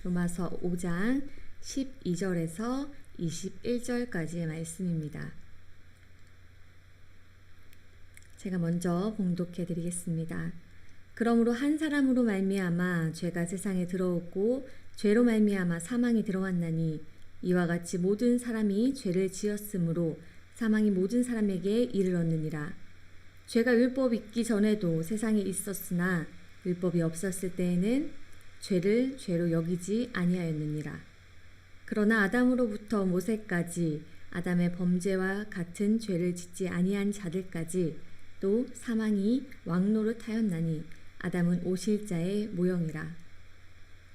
로마서 5장 12절에서 21절까지의 말씀입니다. 제가 먼저 봉독해 드리겠습니다. 그러므로 한 사람으로 말미암아 죄가 세상에 들어오고 죄로 말미암아 사망이 들어왔나니 이와 같이 모든 사람이 죄를 지었으므로 사망이 모든 사람에게 이르렀느니라. 죄가 율법 있기 전에도 세상에 있었으나 율법이 없었을 때에는 죄를 죄로 여기지 아니하였느니라. 그러나 아담으로부터 모세까지 아담의 범죄와 같은 죄를 짓지 아니한 자들까지 또 사망이 왕노릇하였나니 아담은 오실자의 모형이라.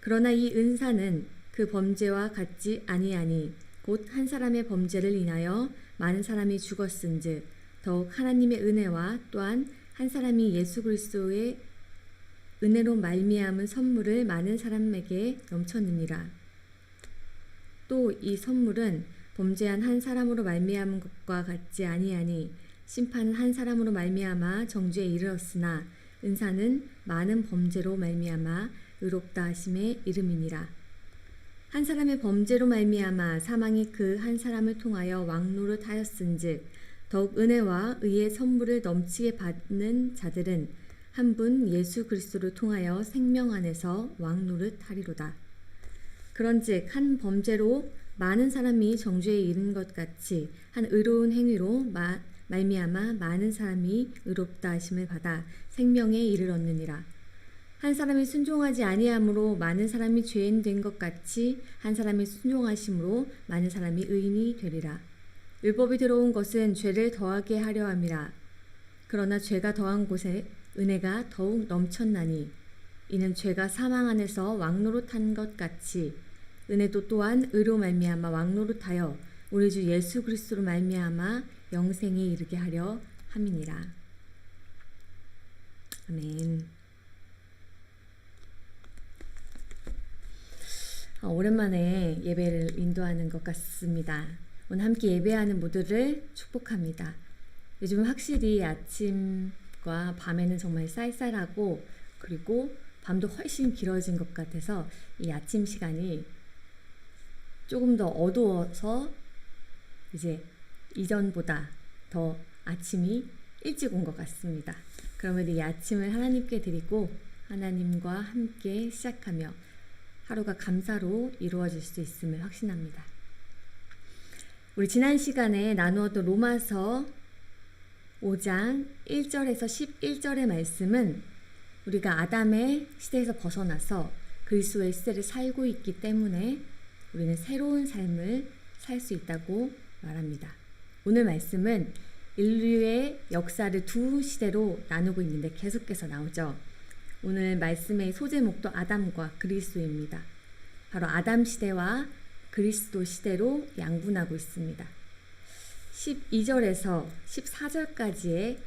그러나 이 은사는 그 범죄와 같지 아니하니 곧 한 사람의 범죄를 인하여 많은 사람이 죽었은즉 더욱 하나님의 은혜와 또한 한 사람이 예수 그리스도의 은혜로 말미암은 선물을 많은 사람에게 넘쳤느니라. 또 이 선물은 범죄한 한 사람으로 말미암은 것과 같지 아니하니 심판은 한 사람으로 말미암아 정죄에 이르렀으나 은사는 많은 범죄로 말미암아 의롭다 하심에 이름이니라. 한 사람의 범죄로 말미암아 사망이 그 한 사람을 통하여 왕노릇하였은즉 더욱 은혜와 의의 선물을 넘치게 받는 자들은 한 분 예수 그리스도를 통하여 생명 안에서 왕노릇하리로다. 그런즉 한 범죄로 많은 사람이 정죄에 이른 것 같이 한 의로운 행위로 말미암아 많은 사람이 의롭다 하심을 받아 생명에 이르렀느니라. 한 사람이 순종하지 아니함으로 많은 사람이 죄인 된 것 같이 한 사람이 순종하심으로 많은 사람이 의인이 되리라. 율법이 들어온 것은 죄를 더하게 하려 함이라. 그러나 죄가 더한 곳에 은혜가 더욱 넘쳤나니 이는 죄가 사망 안에서 왕노릇한 것 같이 은혜도 또한 의로 말미암아 왕노릇하여 우리 주 예수 그리스도로 말미암아 영생에 이르게 하려 함이니라. 아멘. 오랜만에 예배를 인도하는 것 같습니다. 오늘 함께 예배하는 모두를 축복합니다. 요즘 확실히 아침과 밤에는 정말 쌀쌀하고 그리고 밤도 훨씬 길어진 것 같아서 이 아침 시간이 조금 더 어두워서 이제 이전보다 더 아침이 일찍 온 것 같습니다. 그러면 이 아침을 하나님께 드리고 하나님과 함께 시작하며 하루가 감사로 이루어질 수 있음을 확신합니다. 우리 지난 시간에 나누었던 로마서 5장 1절에서 11절의 말씀은 우리가 아담의 시대에서 벗어나서 그리스도의 시대를 살고 있기 때문에 우리는 새로운 삶을 살 수 있다고 말합니다. 오늘 말씀은 인류의 역사를 두 시대로 나누고 있는데 계속해서 나오죠. 오늘 말씀의 소제목도 아담과 그리스도입니다. 바로 아담 시대와 그리스도 시대로 양분하고 있습니다. 12절에서 14절까지에서는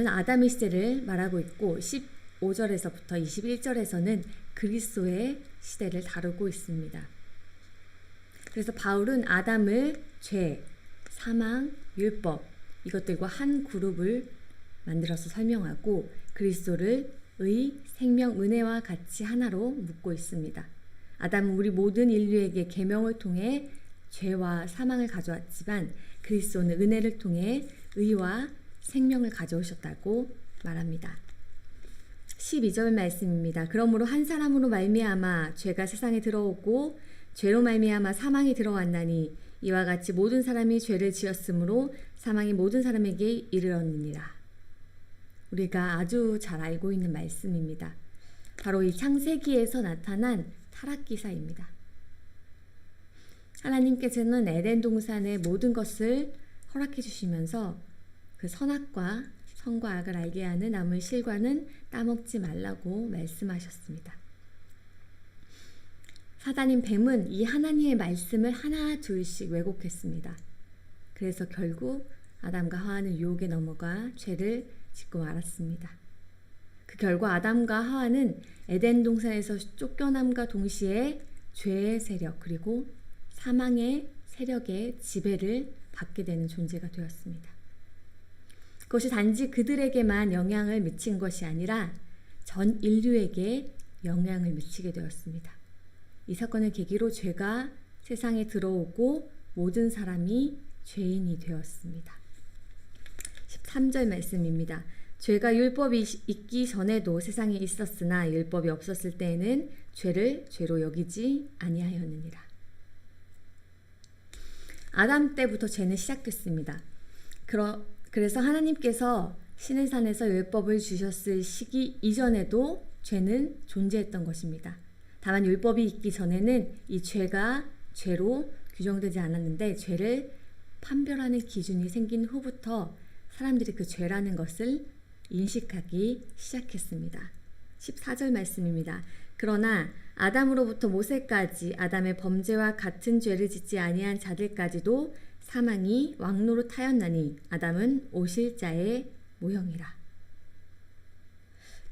아담의 시대를 말하고 있고 15절에서부터 21절에서는 그리스도의 시대를 다루고 있습니다. 그래서 바울은 아담을 죄, 사망, 율법 이것들과 한 그룹을 만들어서 설명하고 그리스도를 의, 생명, 은혜와 같이 하나로 묶고 있습니다. 아담은 우리 모든 인류에게 계명을 통해 죄와 사망을 가져왔지만 그리스도는 은혜를 통해 의와 생명을 가져오셨다고 말합니다. 12절 말씀입니다. 그러므로 한 사람으로 말미암아 죄가 세상에 들어오고 죄로 말미암아 사망이 들어왔나니 이와 같이 모든 사람이 죄를 지었으므로 사망이 모든 사람에게 이르렀느니라. 우리가 아주 잘 알고 있는 말씀입니다. 바로 이 창세기에서 나타난 타락기사입니다. 하나님께서는 에덴 동산의 모든 것을 허락해 주시면서 그 선악과 선과 악을 알게 하는 나무의 실과는 따먹지 말라고 말씀하셨습니다. 사단인 뱀은 이 하나님의 말씀을 하나 둘씩 왜곡했습니다. 그래서 결국 아담과 하와는 유혹에 넘어가 죄를 짓고 말았습니다. 그 결과 아담과 하와는 에덴 동산에서 쫓겨남과 동시에 죄의 세력 그리고 사망의 세력의 지배를 받게 되는 존재가 되었습니다. 그것이 단지 그들에게만 영향을 미친 것이 아니라 전 인류에게 영향을 미치게 되었습니다. 이 사건을 계기로 죄가 세상에 들어오고 모든 사람이 죄인이 되었습니다. 13절 말씀입니다. 죄가 율법이 있기 전에도 세상에 있었으나 율법이 없었을 때에는 죄를 죄로 여기지 아니하였느니라. 아담 때부터 죄는 시작됐습니다. 그래서 하나님께서 시내산에서 율법을 주셨을 시기 이전에도 죄는 존재했던 것입니다. 다만 율법이 있기 전에는 이 죄가 죄로 규정되지 않았는데 죄를 판별하는 기준이 생긴 후부터 사람들이 그 죄라는 것을 인식하기 시작했습니다. 14절 말씀입니다. 그러나 아담으로부터 모세까지 아담의 범죄와 같은 죄를 짓지 아니한 자들까지도 사망이 왕노릇하였나니 아담은 오실 자의 모형이라.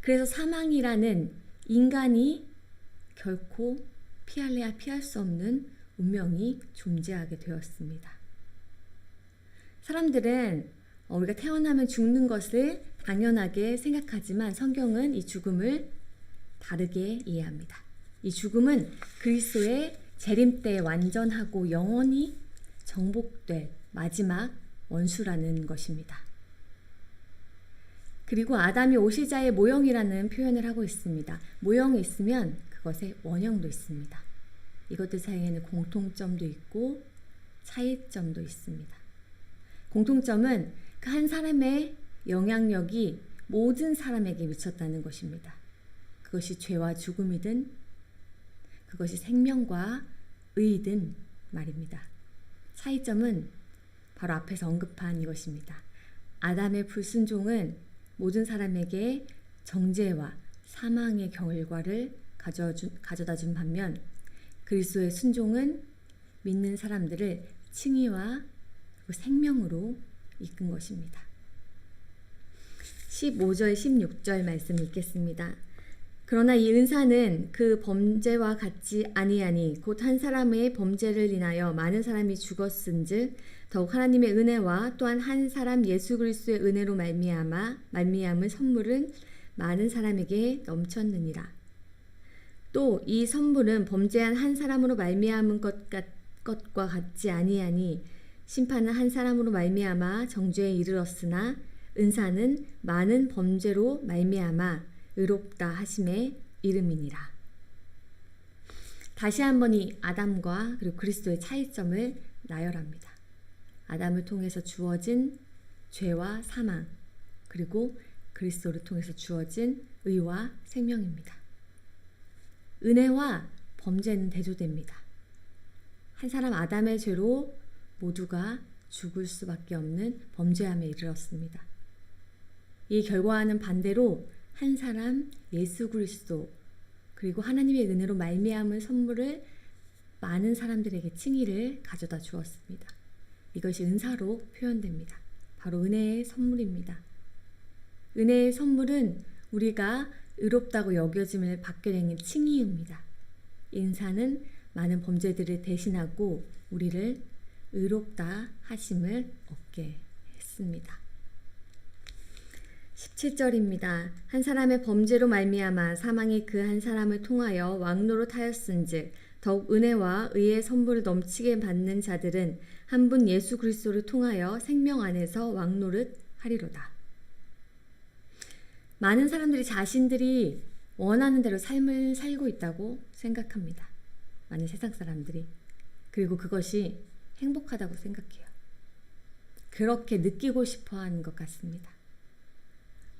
그래서 사망이라는 인간이 결코 피할래야 피할 수 없는 운명이 존재하게 되었습니다. 사람들은 우리가 태어나면 죽는 것을 당연하게 생각하지만 성경은 이 죽음을 다르게 이해합니다. 이 죽음은 그리스도의 재림 때 완전하고 영원히 정복될 마지막 원수라는 것입니다. 그리고 아담이 오실 자의 모형이라는 표현을 하고 있습니다. 모형이 있으면 그것에 원형도 있습니다. 이것들 사이에는 공통점도 있고 차이점도 있습니다. 공통점은 그 한 사람의 영향력이 모든 사람에게 미쳤다는 것입니다. 그것이 죄와 죽음이든 그것이 생명과 의이든 말입니다. 차이점은 바로 앞에서 언급한 이것입니다. 아담의 불순종은 모든 사람에게 정죄와 사망의 결과를 가져다 준 반면 그리스도의 순종은 믿는 사람들을 칭의와 생명으로 이끈 것입니다. 15절 16절 말씀 읽겠습니다. 그러나 이 은사는 그 범죄와 같지 아니하니 곧 한 사람의 범죄를 인하여 많은 사람이 죽었은즉 더욱 하나님의 은혜와 또한 한 사람 예수 그리스도의 은혜로 말미암은 선물은 많은 사람에게 넘쳤느니라. 또 이 선물은 범죄한 한 사람으로 말미암은 것과 같지 아니하니 심판은 한 사람으로 말미암아 정죄에 이르렀으나 은사는 많은 범죄로 말미암아 의롭다 하심에 이름이니라. 다시 한번 이 아담과 그리고 그리스도의 차이점을 나열합니다. 아담을 통해서 주어진 죄와 사망, 그리고 그리스도를 통해서 주어진 의와 생명입니다. 은혜와 범죄는 대조됩니다. 한 사람 아담의 죄로 모두가 죽을 수밖에 없는 범죄함에 이르렀습니다. 이 결과와는 반대로 한 사람 예수 그리스도 그리고 하나님의 은혜로 말미암은 선물을 많은 사람들에게 칭의를 가져다 주었습니다. 이것이 은사로 표현됩니다. 바로 은혜의 선물입니다. 은혜의 선물은 우리가 의롭다고 여겨짐을 받게 되는 칭의입니다. 은사는 많은 범죄들을 대신하고 우리를 의롭다 하심을 얻게 했습니다. 17절입니다. 한 사람의 범죄로 말미암아 사망이 그 한 사람을 통하여 왕노릇하였은즉 더욱 은혜와 의의 선물을 넘치게 받는 자들은 한 분 예수 그리스도를 통하여 생명 안에서 왕노릇하리로다. 많은 사람들이 자신들이 원하는 대로 삶을 살고 있다고 생각합니다. 많은 세상 사람들이. 그리고 그것이 행복하다고 생각해요. 그렇게 느끼고 싶어 하는 것 같습니다.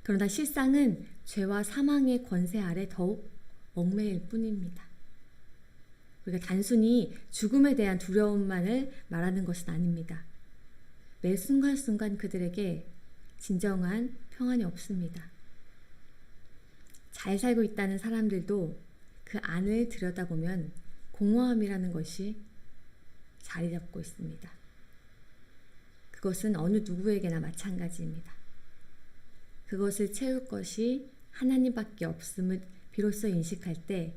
그러나 실상은 죄와 사망의 권세 아래 더욱 얽매일 뿐입니다. 우리가 단순히 죽음에 대한 두려움만을 말하는 것은 아닙니다. 매 순간순간 그들에게 진정한 평안이 없습니다. 잘 살고 있다는 사람들도 그 안을 들여다보면 공허함이라는 것이 자리 잡고 있습니다. 그것은 어느 누구에게나 마찬가지입니다. 그것을 채울 것이 하나님밖에 없음을 비로소 인식할 때,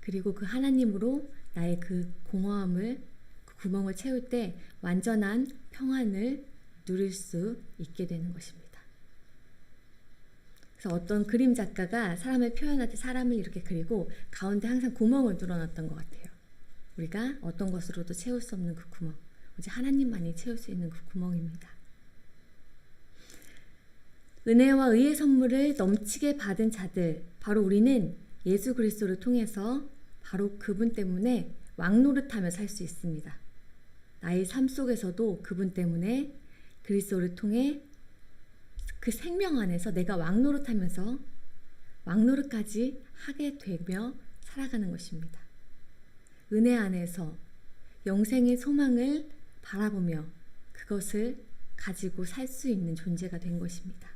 그리고 그 하나님으로 나의 그 공허함을, 그 구멍을 채울 때 완전한 평안을 누릴 수 있게 되는 것입니다. 그래서 어떤 그림 작가가 사람을 표현할 때 사람을 이렇게 그리고 가운데 항상 구멍을 뚫어놨던 것 같아요. 우리가 어떤 것으로도 채울 수 없는 그 구멍, 오직 하나님만이 채울 수 있는 그 구멍입니다. 은혜와 의의 선물을 넘치게 받은 자들, 바로 우리는 예수 그리스도를 통해서 바로 그분 때문에 왕노릇하며 살 수 있습니다. 나의 삶 속에서도 그분 때문에 그리스도를 통해 그 생명 안에서 내가 왕노릇하면서 왕노릇까지 하게 되며 살아가는 것입니다. 은혜 안에서 영생의 소망을 바라보며 그것을 가지고 살 수 있는 존재가 된 것입니다.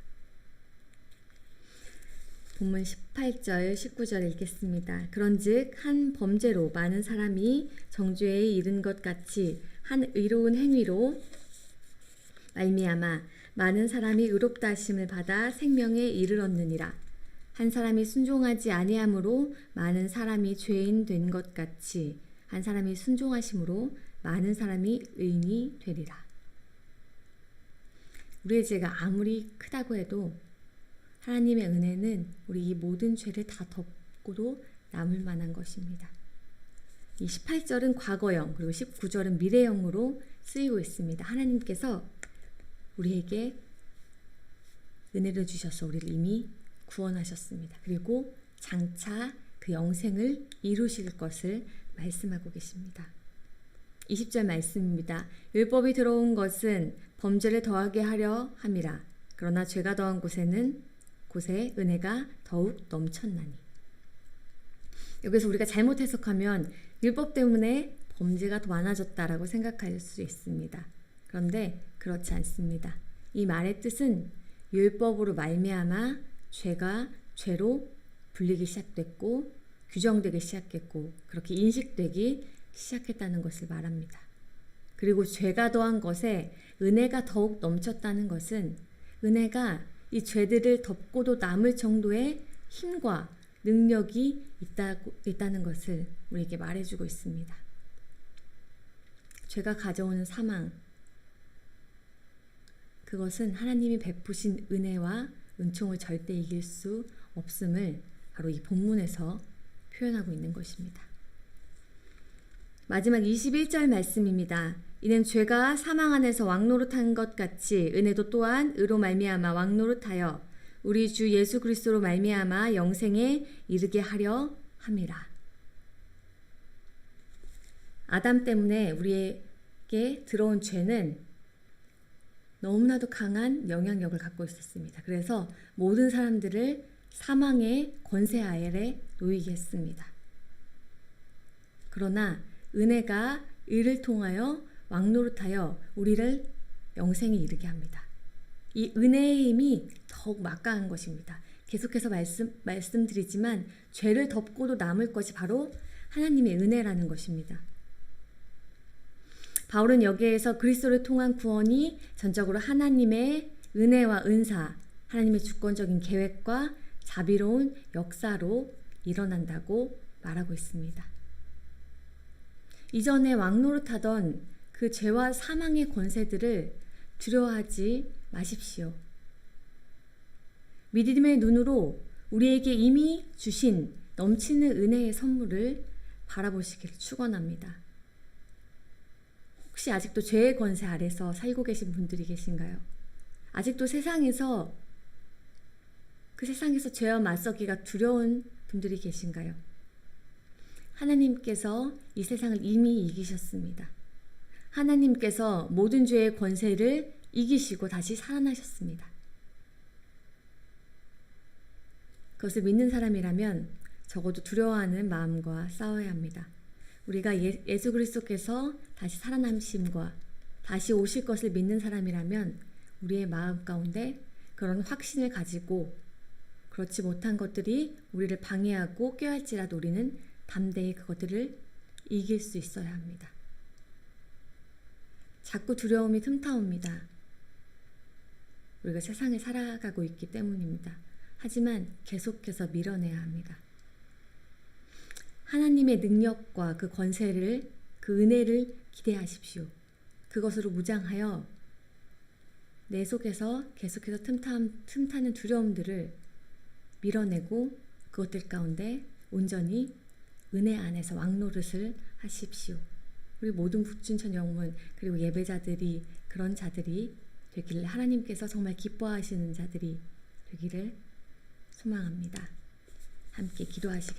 본문 18절, 19절 읽겠습니다. 그런즉 한 범죄로 많은 사람이 정죄에 이른 것 같이 한 의로운 행위로 말미암아 많은 사람이 의롭다 하심을 받아 생명에 이르렀느니라. 한 사람이 순종하지 아니함으로 많은 사람이 죄인 된 것 같이 한 사람이 순종하심으로 많은 사람이 의인이 되리라. 우리의 죄가 아무리 크다고 해도 하나님의 은혜는 우리 이 모든 죄를 다 덮고도 남을 만한 것입니다. 이 18절은 과거형 그리고 19절은 미래형으로 쓰이고 있습니다. 하나님께서 우리에게 은혜를 주셔서 우리를 이미 구원하셨습니다. 그리고 장차 그 영생을 이루실 것을 말씀하고 계십니다. 20절 말씀입니다. 율법이 들어온 것은 범죄를 더하게 하려 함이라. 그러나 죄가 더한 곳에 은혜가 더욱 넘쳤나니. 여기서 우리가 잘못 해석하면 율법 때문에 범죄가 더 많아졌다라고 생각할 수 있습니다. 그런데 그렇지 않습니다. 이 말의 뜻은 율법으로 말미암아 죄가 죄로 불리기 시작됐고 규정되기 시작했고 그렇게 인식되기 시작했다는 것을 말합니다. 그리고 죄가 더한 것에 은혜가 더욱 넘쳤다는 것은 은혜가 이 죄들을 덮고도 남을 정도의 힘과 능력이 있다는 것을 우리에게 말해주고 있습니다. 죄가 가져오는 사망, 그것은 하나님이 베푸신 은혜와 은총을 절대 이길 수 없음을 바로 이 본문에서 표현하고 있는 것입니다. 마지막 21절 말씀입니다. 이는 죄가 사망 안에서 왕노릇한 것 같이 은혜도 또한 의로 말미암아 왕노릇하여 우리 주 예수 그리스도로 말미암아 영생에 이르게 하려 함이라. 아담 때문에 우리에게 들어온 죄는 너무나도 강한 영향력을 갖고 있었습니다. 그래서 모든 사람들을 사망의 권세 아래 놓이게 했습니다. 그러나 은혜가 의를 통하여 왕노릇하여 우리를 영생에 이르게 합니다. 이 은혜의 힘이 더욱 막강한 것입니다. 계속해서 말씀드리지만 죄를 덮고도 남을 것이 바로 하나님의 은혜라는 것입니다. 바울은 여기에서 그리스도를 통한 구원이 전적으로 하나님의 은혜와 은사, 하나님의 주권적인 계획과 자비로운 역사로 일어난다고 말하고 있습니다. 이전에 왕노릇하던 그 죄와 사망의 권세들을 두려워하지 마십시오. 믿음의 눈으로 우리에게 이미 주신 넘치는 은혜의 선물을 바라보시기를 축원합니다. 혹시 아직도 죄의 권세 아래서 살고 계신 분들이 계신가요? 아직도 세상에서 죄와 맞서기가 두려운 분들이 계신가요? 하나님께서 이 세상을 이미 이기셨습니다. 하나님께서 모든 죄의 권세를 이기시고 다시 살아나셨습니다. 그것을 믿는 사람이라면 적어도 두려워하는 마음과 싸워야 합니다. 우리가 예수 그리스도께서 다시 살아남으심과 다시 오실 것을 믿는 사람이라면 우리의 마음 가운데 그런 확신을 가지고 그렇지 못한 것들이 우리를 방해하고 꾀할지라도 우리는 담대히 그것들을 이길 수 있어야 합니다. 자꾸 두려움이 틈타옵니다. 우리가 세상에 살아가고 있기 때문입니다. 하지만 계속해서 밀어내야 합니다. 하나님의 능력과 그 권세를, 그 은혜를 기대하십시오. 그것으로 무장하여 내 속에서 계속해서 틈타는 두려움들을 밀어내고 그것들 가운데 온전히 은혜 안에서 왕노릇을 하십시오. 우리 모든 북춘천 영문 그리고 예배자들이 그런 자들이 되기를, 하나님께서 정말 기뻐하시는 자들이 되기를 소망합니다. 함께 기도하시겠습니다.